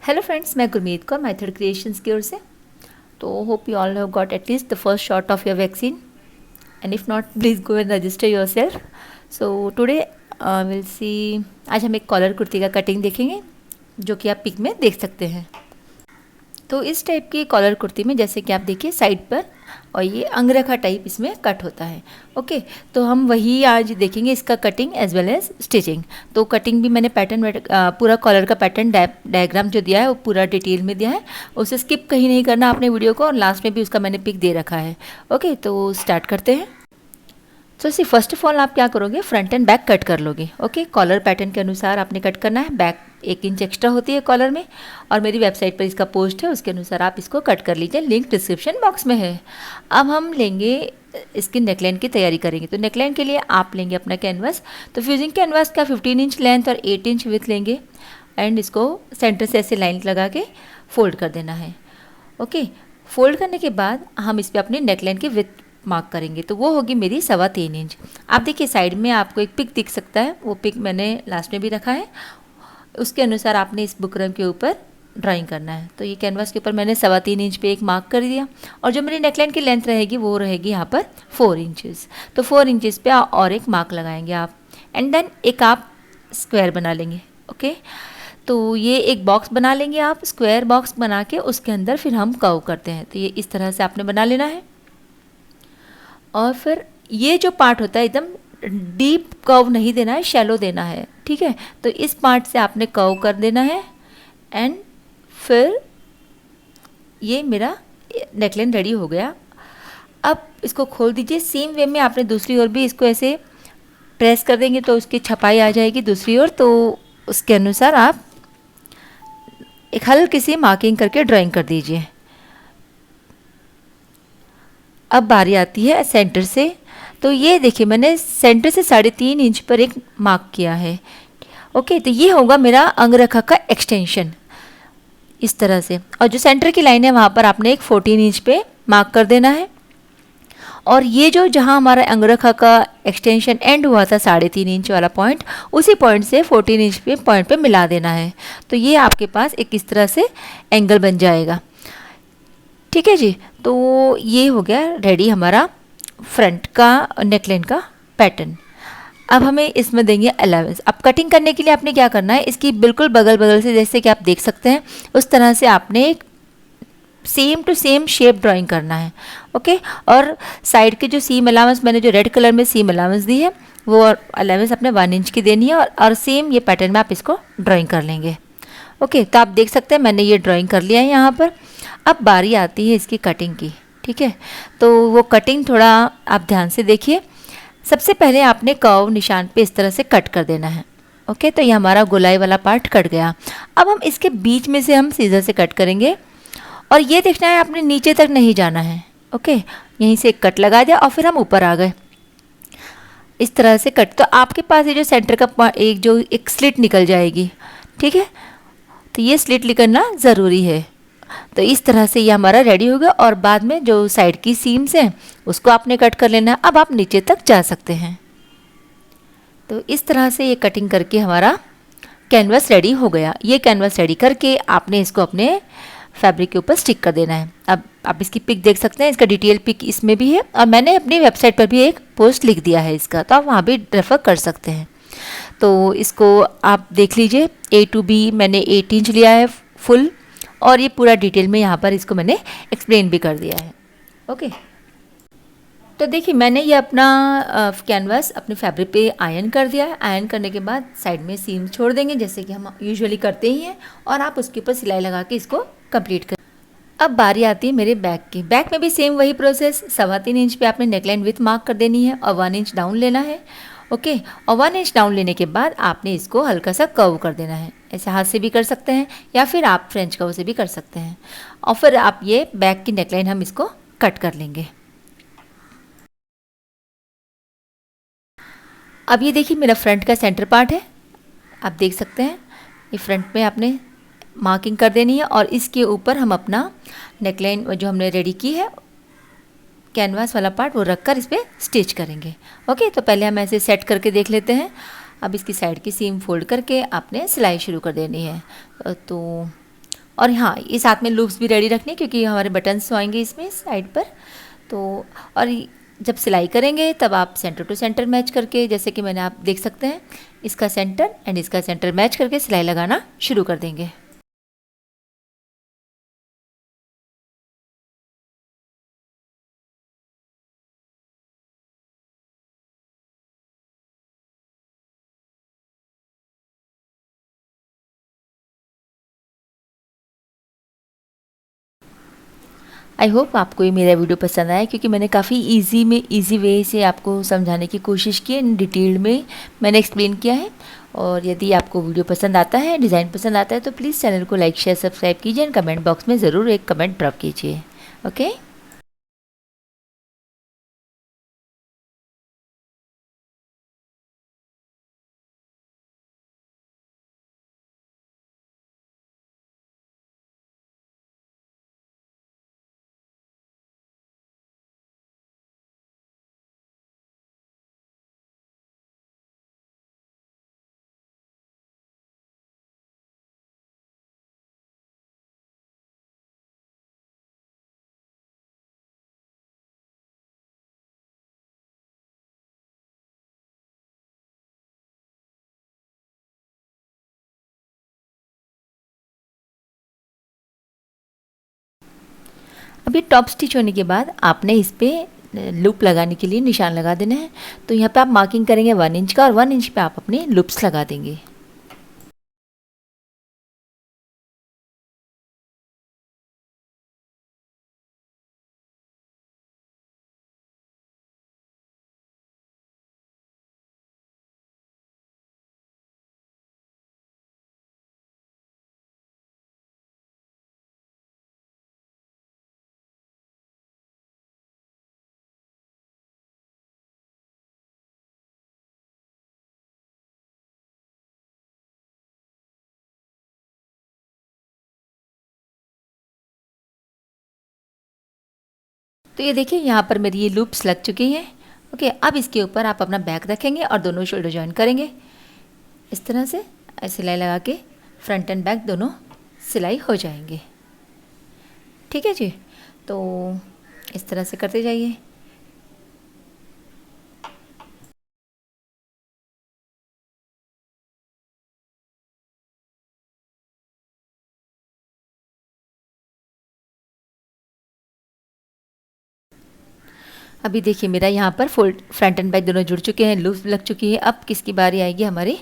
Hello friends, मैं Gurmeet Kaur method creations की ओर से। तो hope you all have got at least the first shot of your vaccine, and if not please go and register your self. So today will see, आज हम एक collar kurti का cutting देखेंगे जो कि आप पिक में देख सकते हैं। तो इस टाइप की कॉलर कुर्ती में जैसे कि आप देखिए साइड पर और ये अंगरखा टाइप इसमें कट होता है। ओके, तो हम वही आज देखेंगे, इसका cutting as well as stitching. तो कटिंग भी मैंने पैटर्न पूरा कॉलर का पैटर्न डायग्राम जो दिया है वो पूरा डिटेल में दिया है, उसे स्किप कहीं नहीं करना आपने वीडियो को, और लास्ट में भी उसका मैंने पिक दे रखा है। ओके, तो स्टार्ट करते हैं। तो सी फर्स्ट ऑफ ऑल आप क्या करोगे, फ्रंट एंड बैक कट कर लोगे। ओके, कॉलर पैटर्न के अनुसार आपने कट करना है। बैक 1 इंच एक्स्ट्रा होती है कॉलर में, और मेरी वेबसाइट पर इसका पोस्ट है, उसके अनुसार आप इसको कट कर लीजिए, लिंक डिस्क्रिप्शन बॉक्स में है। अब हम लेंगे इसकी नेकलाइन की तैयारी करेंगे। तो नेकलाइन के लिए आप लेंगे अपना कैनवास। तो फ्यूजिंग कैनवास का 15 इंच लेंथ और 8 इंच विड्थ लेंगे, एंड इसको सेंटर से ऐसे लाइन लगा के फोल्ड कर देना है। ओके, फोल्ड करने के बाद हम इस पर अपनी नेकलाइन की विड्थ मार्क करेंगे। तो वो होगी मेरी 3.25 इंच। आप देखिए साइड में आपको एक पिक दिख सकता है, वो पिक मैंने लास्ट में भी रखा है, उसके अनुसार आपने इस बुकरम के ऊपर ड्राइंग करना है। तो ये कैनवास के ऊपर मैंने 3.25 इंच पे एक मार्क कर दिया, और जो मेरी नेकलाइन की लेंथ रहेगी वो रहेगी यहाँ पर 4 इंचेस। तो 4 इंचेस पे और एक मार्क लगाएंगे आप, एंड देन एक आप स्क्वायर बना लेंगे। ओके, तो ये एक बॉक्स बना लेंगे आप, स्क्वायर बॉक्स बना के उसके अंदर फिर हम कर्व करते हैं। तो ये इस तरह से आपने बना लेना है, और फिर ये जो पार्ट होता है एकदम डीप कर्व नहीं देना है, शैलो देना है। ठीक है, तो इस पार्ट से आपने कर्व कर देना है, एंड फिर ये मेरा नेकलाइन रेडी हो गया। अब इसको खोल दीजिए। सेम वे में आपने दूसरी ओर भी इसको ऐसे प्रेस कर देंगे तो उसकी छपाई आ जाएगी दूसरी ओर। तो उसके अनुसार आप एक हल्की सी मार्किंग करके ड्राइंग कर दीजिए। अब बारी आती है सेंटर से। तो ये देखिए मैंने सेंटर से 3.5 इंच पर एक मार्क किया है। ओके, तो ये होगा मेरा अंगरखा का एक्सटेंशन इस तरह से, और जो सेंटर की लाइन है वहाँ पर आपने एक 14 इंच पे मार्क कर देना है, और ये जो जहाँ हमारा अंगरखा का एक्सटेंशन एंड हुआ था 3.5 इंच वाला पॉइंट, उसी पॉइंट से 14 इंच पे पॉइंट पे मिला देना है। तो ये आपके पास एक इस तरह से एंगल बन जाएगा। ठीक है जी, तो ये हो गया रेडी हमारा फ्रंट का नेकलाइन का पैटर्न। अब हमें इसमें देंगे अलावेंस। अब कटिंग करने के लिए आपने क्या करना है, इसकी बिल्कुल बगल बगल से जैसे कि आप देख सकते हैं उस तरह से आपने एक same to same shape drawing करना है। ओके, और साइड के जो सीम अलावेंस मैंने जो रेड कलर में सीम अलावेंस दी है वो अलावेंस अपने 1 इंच की देनी है, और सेम ये पैटर्न में आप इसको ड्राइंग कर लेंगे। ओके, तो आप देख सकते हैं मैंने ये ड्राइंग कर लिया है यहाँ पर। अब बारी आती है इसकी कटिंग की। ठीक है, तो वो कटिंग थोड़ा आप ध्यान से देखिए। सबसे पहले आपने कर्व निशान पे इस तरह से कट कर देना है। ओके, तो ये हमारा गोलाई वाला पार्ट कट गया। अब हम इसके बीच में से हम सीजर से कट करेंगे, और ये देखना है आपने नीचे तक नहीं जाना है। ओके, यहीं से एक कट लगा दिया और फिर हम ऊपर आ गए इस तरह से कट। तो आपके पास ये जो सेंटर का एक स्लिट निकल जाएगी। ठीक है, तो ये स्लिट निकलना ज़रूरी है। तो इस तरह से ये हमारा रेडी हो गया, और बाद में जो साइड की सीम्स हैं उसको आपने कट कर लेना है। अब आप नीचे तक जा सकते हैं। तो इस तरह से ये कटिंग करके हमारा कैनवास रेडी हो गया। ये कैनवास रेडी करके आपने इसको अपने फैब्रिक के ऊपर स्टिक कर देना है। अब आप इसकी पिक देख सकते हैं, इसका डिटेल पिक इसमें भी है, और मैंने अपनी वेबसाइट पर भी एक पोस्ट लिख दिया है इसका, तो आप वहाँ भी रेफर कर सकते हैं। तो इसको आप देख लीजिए, A to B मैंने 8 इंच लिया है फुल, और ये पूरा डिटेल में यहाँ पर इसको मैंने एक्सप्लेन भी कर दिया है। ओके, तो देखिए मैंने ये अपना कैनवास अपने फैब्रिक पे आयरन कर दिया है। आयरन करने के बाद साइड में सीम छोड़ देंगे जैसे कि हम यूजुअली करते ही हैं, और आप उसके ऊपर सिलाई लगा के इसको कंप्लीट कर। अब बारी आती है मेरे बैक की। बैक में भी सेम वही प्रोसेस, 3.25 इंच पे आपने नेकलाइन विथ मार्क कर देनी है, और 1 इंच डाउन लेना है। ओके, और 1 इंच डाउन लेने के बाद आपने इसको हल्का सा कर्व कर देना है। ऐसे हाथ से भी कर सकते हैं, या फिर आप फ्रेंच कर्व से भी कर सकते हैं, और फिर आप ये बैक की नेकलाइन हम इसको कट कर लेंगे। अब ये देखिए मेरा फ्रंट का सेंटर पार्ट है, आप देख सकते हैं। ये फ्रंट में आपने मार्किंग कर देनी है, और इसके ऊपर हम अपना नेकलाइन जो हमने रेडी की है कैनवास वाला पार्ट वो रख कर इस पर स्टिच करेंगे। ओके, तो पहले हम ऐसे सेट करके देख लेते हैं। अब इसकी साइड की सीम फोल्ड करके आपने सिलाई शुरू कर देनी है। तो और हाँ, ये साथ में लूप्स भी रेडी रखने क्योंकि हमारे बटन्स आएंगे इसमें साइड पर। तो और जब सिलाई करेंगे तब आप सेंटर टू सेंटर मैच करके, जैसे कि मैंने, आप देख सकते हैं, इसका सेंटर एंड इसका सेंटर मैच करके सिलाई लगाना शुरू कर देंगे। आई होप आपको ये मेरा वीडियो पसंद आया, क्योंकि मैंने काफ़ी इजी वे से आपको समझाने की कोशिश की, इन डिटेल में मैंने एक्सप्लेन किया है। और यदि आपको वीडियो पसंद आता है, डिज़ाइन पसंद आता है, तो प्लीज़ चैनल को लाइक शेयर सब्सक्राइब कीजिए एंड कमेंट बॉक्स में ज़रूर एक कमेंट ड्रॉप कीजिए। ओके। अभी टॉप स्टिच होने के बाद आपने इस पर लूप लगाने के लिए निशान लगा देना है। तो यहाँ पे आप मार्किंग करेंगे 1 इंच का, और 1 इंच पे आप अपने लूप्स लगा देंगे। तो ये देखिए यहाँ पर मेरी ये लूप्स लग चुकी हैं। ओके, अब इसके ऊपर आप अपना बैक रखेंगे और दोनों शोल्डर जॉइन करेंगे इस तरह से। सिलाई लगा के फ्रंट एंड बैक दोनों सिलाई हो जाएंगे। ठीक है जी, तो इस तरह से करते जाइए। अभी देखिए मेरा यहाँ पर फोल्ड फ्रंट एंड बैक दोनों जुड़ चुके हैं, लूप लग चुकी है। अब किसकी बारी आएगी? हमारी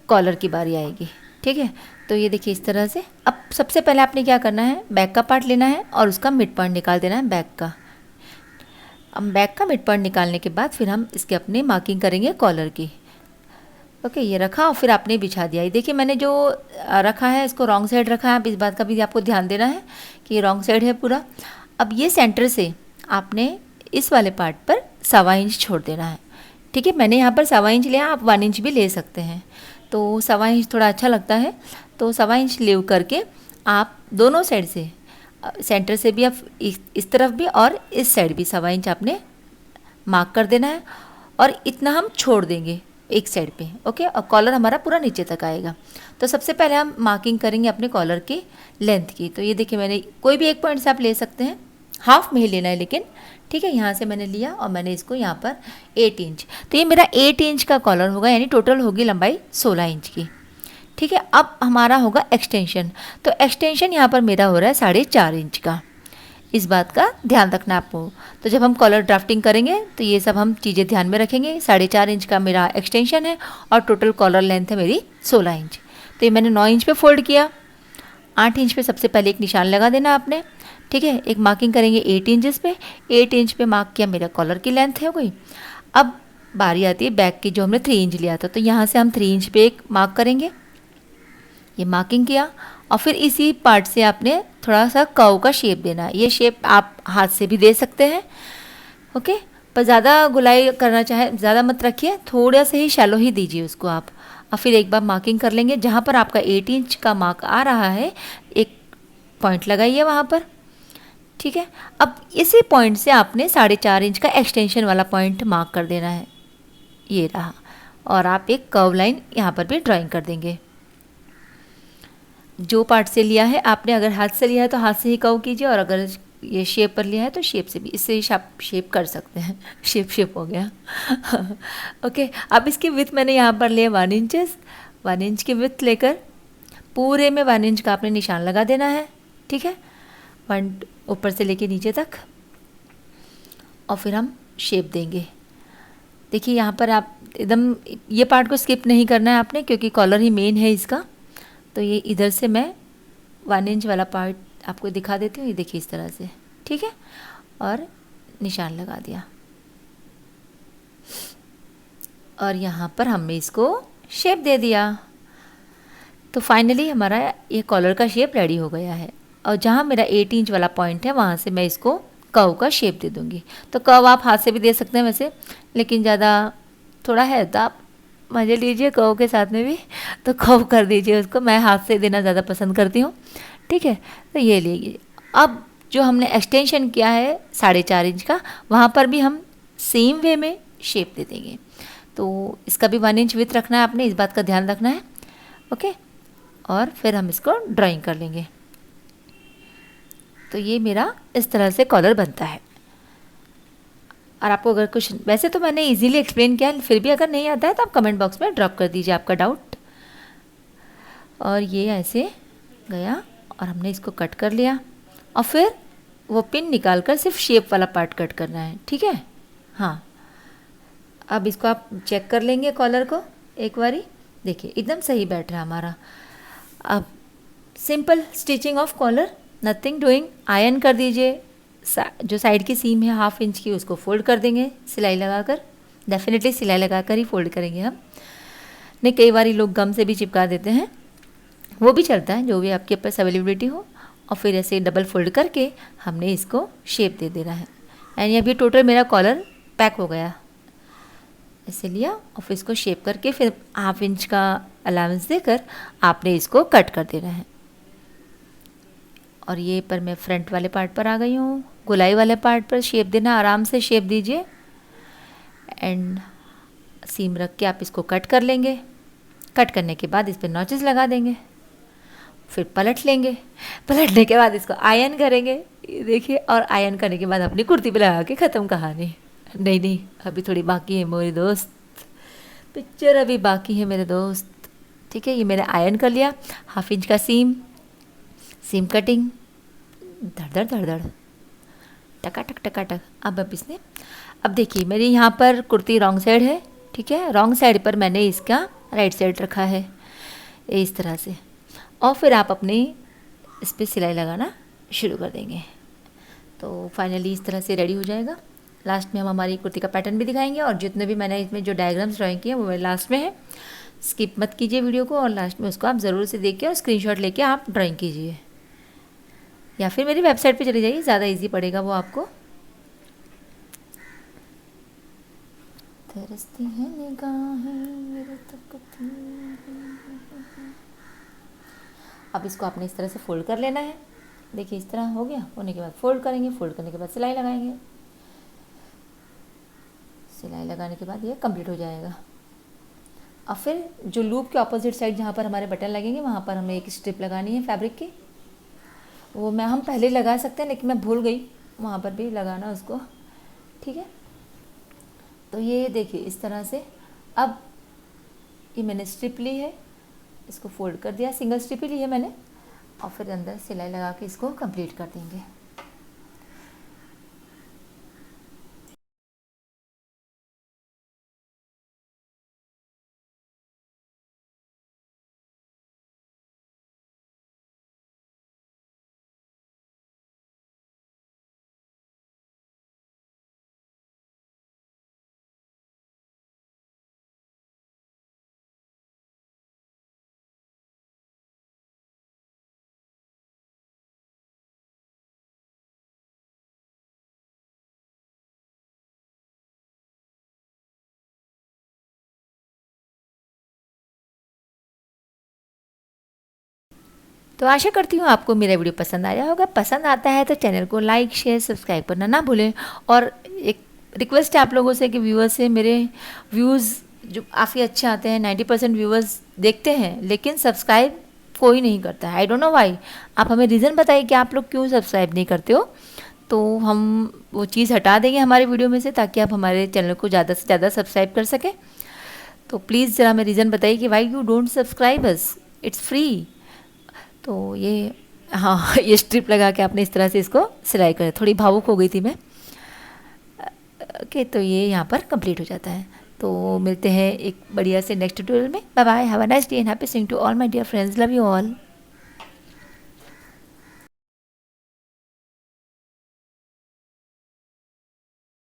कॉलर की बारी आएगी। ठीक है, तो ये देखिए इस तरह से। अब सबसे पहले आपने क्या करना है, बैक का पार्ट लेना है और उसका मिड पॉइंट निकाल देना है बैक का। अब बैक का मिड पॉइंट निकालने के बाद फिर हम इसके अपने मार्किंग करेंगे कॉलर की। ओके, ये रखा और फिर आपने बिछा दिया। ये देखिए मैंने जो रखा है इसको रॉन्ग साइड रखा है। अब इस बात का भी आपको ध्यान देना है कि ये रॉन्ग साइड है पूरा। अब ये सेंटर से आपने इस वाले पार्ट पर 1.25 इंच छोड़ देना है। ठीक है, मैंने यहाँ पर 1.25 इंच लिया, आप 1 इंच भी ले सकते हैं। तो 1.25 इंच थोड़ा अच्छा लगता है, तो 1.25 इंच ले करके आप दोनों साइड से, सेंटर से भी आप इस तरफ भी और इस साइड भी 1.25 इंच आपने मार्क कर देना है। और इतना हम छोड़ देंगे एक साइड पे। ओके, और कॉलर हमारा पूरा नीचे तक आएगा। तो सबसे पहले हम मार्किंग करेंगे अपने कॉलर की लेंथ की। तो ये देखिए मैंने कोई भी एक पॉइंट से आप ले सकते हैं, हाफ में ही लेना है लेकिन। ठीक है, यहाँ से मैंने लिया और मैंने इसको यहाँ पर 8 इंच, तो ये मेरा 8 इंच का कॉलर होगा, यानी टोटल होगी लंबाई 16 इंच की। ठीक है, अब हमारा होगा एक्सटेंशन। तो एक्सटेंशन यहाँ पर मेरा हो रहा है 4.5 इंच का। इस बात का ध्यान रखना आपको। तो जब हम कॉलर ड्राफ्टिंग करेंगे तो ये सब हम चीज़ें ध्यान में रखेंगे। 4.5 इंच का मेरा एक्सटेंशन है और टोटल कॉलर लेंथ है मेरी 16 इंच। तो ये मैंने 9 इंच पे फोल्ड किया। 8 इंच पे सबसे पहले एक निशान लगा देना आपने। ठीक है, एक मार्किंग करेंगे 8 इंचेस पे। 8 इंच पे मार्क किया, मेरा कॉलर की लेंथ है कोई। अब बारी आती है बैक की, जो हमने 3 इंच लिया था। तो यहाँ से हम 3 इंच पे एक मार्क करेंगे, ये मार्किंग किया। और फिर इसी पार्ट से आपने थोड़ा सा कर्व का शेप देना है। ये शेप आप हाथ से भी दे सकते हैं। ओके, पर ज़्यादा गुलाई करना चाहे ज़्यादा मत रखिए, थोड़ा सा ही शैलो ही दीजिए उसको आप। और फिर एक बार मार्किंग कर लेंगे, जहाँ पर आपका 8 इंच का मार्क आ रहा है एक पॉइंट लगाइए वहाँ पर। ठीक है, अब इसी पॉइंट से आपने 4.5 इंच का एक्सटेंशन वाला पॉइंट मार्क कर देना है, ये रहा। और आप एक कर्व लाइन यहाँ पर भी ड्राइंग कर देंगे। जो पार्ट से लिया है आपने, अगर हाथ से लिया है तो हाथ से ही कर्व कीजिए, और अगर ये शेप पर लिया है तो शेप से भी, इससे ही शेप कर सकते हैं। शेप हो गया। ओके, अब इसकी विथ मैंने यहाँ पर लिया 1 इंचेस। 1 इंच की विथ लेकर पूरे में 1 इंच का आपने निशान लगा देना है, ठीक है, 1 ऊपर से लेके नीचे तक, और फिर हम शेप देंगे। देखिए यहाँ पर आप एकदम ये पार्ट को स्किप नहीं करना है आपने, क्योंकि कॉलर ही मेन है इसका। तो ये इधर से मैं 1 इंच वाला पार्ट आपको दिखा देती हूँ। ये देखिए इस तरह से, ठीक है, और निशान लगा दिया, और यहाँ पर हमने इसको शेप दे दिया। तो फाइनली हमारा ये कॉलर का शेप रेडी हो गया है। और जहाँ मेरा 8 इंच वाला पॉइंट है वहाँ से मैं इसको कर्व का शेप दे दूँगी। तो कर्व आप हाथ से भी दे सकते हैं वैसे, लेकिन ज़्यादा थोड़ा है तो आप मज़े लीजिए कर्व के साथ में भी, तो कर्व कर दीजिए उसको। मैं हाथ से देना ज़्यादा पसंद करती हूँ, ठीक है। तो ये लीजिए। अब जो हमने एक्सटेंशन किया है 4.5 इंच का, वहाँ पर भी हम सेम वे में शेप दे देंगे। तो इसका भी 1 इंच विथ रखना है आपने, इस बात का ध्यान रखना है, ओके। और फिर हम इसको ड्राइंग कर लेंगे। तो ये मेरा इस तरह से कॉलर बनता है। और आपको अगर कुछ, वैसे तो मैंने इजीली एक्सप्लेन किया, फिर भी अगर नहीं आता है तो आप कमेंट बॉक्स में ड्रॉप कर दीजिए आपका डाउट। और ये ऐसे गया, और हमने इसको कट कर लिया, और फिर वो पिन निकाल कर सिर्फ शेप वाला पार्ट कट करना है, ठीक है। हाँ, अब इसको आप चेक कर लेंगे कॉलर को एक बारी। देखिए एकदम सही बैठ रहा है हमारा। अब simple stitching of collar, nothing doing. Iron कर दीजिए, जो साइड की सीम है 1/2 इंच की उसको फोल्ड कर देंगे सिलाई लगाकर। डेफिनेटली सिलाई लगाकर ही फोल्ड करेंगे हम, नहीं कई बार लोग गम से भी चिपका देते हैं, वो भी चलता है, जो भी आपके पास अवेलेबिलिटी हो। और फिर ऐसे डबल फोल्ड करके हमने इसको शेप दे देना है। यानी अभी टोटल मेरा कॉलर पैक हो गया। ऐसे लिया और फिर इसको शेप करके फिर 1/2 इंच का अलाउंस देकर आपने इसको कट कर देना है। और ये पर मैं फ्रंट वाले पार्ट पर आ गई हूँ। गोलाई वाले पार्ट पर शेप देना, आराम से शेप दीजिए, एंड सीम रख के आप इसको कट कर लेंगे। कट करने के बाद इस पर नॉचेस लगा देंगे, फिर पलट लेंगे। पलटने के बाद इसको आयरन करेंगे, ये देखिए। और आयरन करने के बाद अपनी कुर्ती पे लगा के ख़त्म कहानी। नहीं नहीं, अभी थोड़ी बाकी है मेरे दोस्त, पिक्चर अभी बाकी है मेरे दोस्त, ठीक है। ये मैंने आयरन कर लिया। 1/2 इंच का सीम कटिंग, धड़ धड़ टकाटक टकाटक। अब इसने, अब देखिए मेरी यहाँ पर कुर्ती रॉन्ग साइड है, ठीक है। रॉन्ग साइड पर मैंने इसका राइट साइड रखा है इस तरह से। और फिर आप अपने इस पर सिलाई लगाना शुरू कर देंगे। तो फाइनली इस तरह से रेडी हो जाएगा। लास्ट में हम हमारी कुर्ती का पैटर्न भी दिखाएंगे, और जितने भी मैंने इसमें जो डायग्राम्स ड्राइंग किए वो लास्ट में है। स्किप मत कीजिए वीडियो को, और लास्ट में उसको आप ज़रूर से देखिए और स्क्रीनशॉट लेके आप ड्राइंग कीजिए, या फिर मेरी वेबसाइट पे चले जाइए, ज़्यादा इजी पड़ेगा वो आपको। तरसती है निगाहें मेरे तकती हैं। अब इसको आपने इस तरह से फोल्ड कर लेना है। देखिए इस तरह हो गया। होने के बाद फोल्ड करेंगे, फोल्ड करने के बाद सिलाई लगाएंगे। सिलाई लगाने के बाद ये कंप्लीट हो जाएगा। और फिर जो लूप के ऑपोजिट साइड जहाँ पर हमारे बटन लगेंगे वहाँ पर हमें एक स्ट्रिप लगानी है फैब्रिक की। वो हम पहले लगा सकते हैं, लेकिन मैं भूल गई वहाँ पर भी लगाना उसको, ठीक है। तो ये देखिए इस तरह से। अब ये मैंने स्ट्रिप ली है, इसको फोल्ड कर दिया, सिंगल स्ट्रिप ही ली है मैंने, और फिर अंदर सिलाई लगा के इसको कंप्लीट कर देंगे। तो आशा करती हूँ आपको मेरा वीडियो पसंद आया होगा। पसंद आता है तो चैनल को लाइक शेयर सब्सक्राइब करना ना भूलें। और एक रिक्वेस्ट है आप लोगों से कि व्यूअर्स से मेरे व्यूज़ जो काफ़ी अच्छे आते हैं, 90% व्यूअर्स देखते हैं, लेकिन सब्सक्राइब कोई नहीं करता है, आई डोंट नो वाई। आप हमें रीज़न बताइए कि आप लोग क्यों सब्सक्राइब नहीं करते हो, तो हम वो चीज़ हटा देंगे हमारे वीडियो में से, ताकि आप हमारे चैनल को ज़्यादा से ज़्यादा सब्सक्राइब कर सकें। तो प्लीज़ ज़रा हमें रीज़न बताइए कि why you don't subscribe us, it's free. तो ये, हाँ, ये स्ट्रिप लगा के आपने इस तरह से इसको सिलाई कर, थोड़ी भावुक हो गई थी मैं। ओके, तो ये यहाँ पर कंप्लीट हो जाता है। तो मिलते हैं एक बढ़िया से नेक्स्ट ट्यूटोरियल में। Bye bye, have a nice day and happy sing to all my dear friends, love you all.